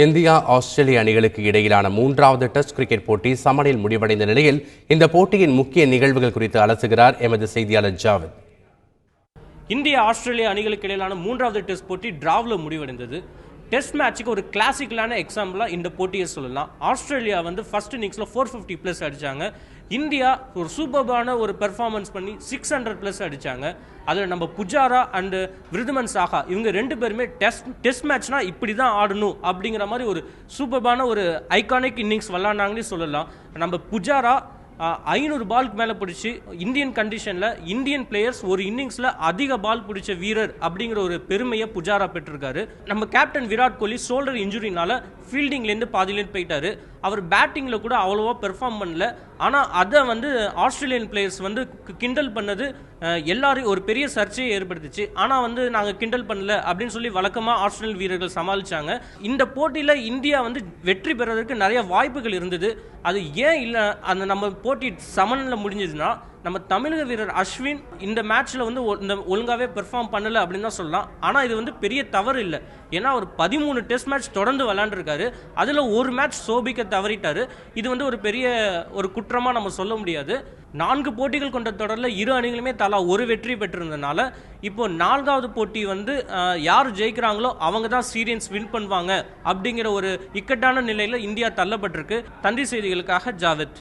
India ஆஸ்திரேலிய அணிகளுக்கு இடையிலான மூன்றாவது டெஸ்ட் கிரிக்கெட் போட்டி சமனில் முடிவடைந்த நிலையில் இந்த போட்டியின் முக்கிய நிகழ்வுகள் குறித்து அலசுகிறார் எமது செய்தியாளர் ஜாவத். இந்திய ஆஸ்திரேலிய அணிகளுக்கு இடையிலான மூன்றாவது டெஸ்ட் போட்டி டிராவில் முடிவடைந்தது. டெஸ்ட் மேட்சுக்கு ஒரு கிளாசிக்கலான எக்ஸாம்பிளாக இந்த போட்டியை சொல்லலாம். ஆஸ்திரேலியா ஃபர்ஸ்ட் இன்னிங்ஸில் 450+ அடித்தாங்க. இந்தியா ஒரு சூப்பர்பான ஒரு பெர்ஃபார்மன்ஸ் பண்ணி 600+ அடித்தாங்க. அதில் நம்ம புஜாரா அண்டு விருதுமன் சாஹா இவங்க ரெண்டு பேருமே டெஸ்ட் மேட்ச்னா இப்படி தான் ஆடணும் அப்படிங்கிற மாதிரி ஒரு சூப்பர்பான ஒரு ஐகானிக் இன்னிங்ஸ் விளாண்டாங்கன்னு சொல்லலாம். நம்ம புஜாரா 500 பாலுக்கு மேலே பிடிச்சி இந்தியன் கண்டிஷனில் இந்தியன் பிளேயர்ஸ் ஒரு இன்னிங்ஸில் அதிக பால் பிடிச்ச வீரர் அப்படிங்கிற ஒரு பெருமையை புஜாரா பெற்றிருக்காரு. நம்ம கேப்டன் விராட் கோலி ஷோல்டர் இன்ஜுரினால ஃபீல்டிங்லேருந்து பாதியிலேருந்து போயிட்டாரு. அவர் பேட்டிங்கில் கூட அவ்வளோவா பெர்ஃபார்ம் பண்ணல. ஆனால் அதை ஆஸ்திரேலியன் பிளேயர்ஸ் கிண்டல் பண்ணது எல்லாரும் ஒரு பெரிய சர்ச்சையை ஏற்படுத்துச்சு. ஆனால் நாங்கள் கிண்டல் பண்ணல அப்படின்னு சொல்லி வழக்கமாக ஆஸ்திரேலியன் வீரர்கள் சமாளித்தாங்க. இந்த போட்டியில் இந்தியா வெற்றி பெறுவதற்கு நிறைய வாய்ப்புகள் இருந்தது. அது ஏன் இல்லை நம்ம போட்டி சமனில் முடிஞ்சதுன்னா நம்ம தமிழக வீரர் அஸ்வின் இந்த மேட்ச்சில் ஒழுங்காகவே பெர்ஃபார்ம் பண்ணலை அப்படின்னு தான் சொல்லலாம். ஆனால் இது பெரிய தவறு இல்லை. ஏன்னா ஒரு 13 டெஸ்ட் மேட்ச் தொடர்ந்து விளாண்டுருக்காரு. அதில் ஒரு மேட்ச் சோபிக்க தவறிட்டாரு. இது ஒரு பெரிய ஒரு குற்றமாக நம்ம சொல்ல முடியாது. 4 போட்டிகள் கொண்ட தொடரில் இரு அணிகளுமே தலா ஒரு வெற்றி பெற்றிருந்தனால இப்போ 4வது போட்டி யார் ஜெயிக்கிறாங்களோ அவங்க தான் சீரியஸ் வின் பண்ணுவாங்க அப்படிங்கிற ஒரு இக்கட்டான நிலையில் இந்தியா தள்ளப்பட்டிருக்கு. தந்தி செய்திகளுக்காக ஜாவத்.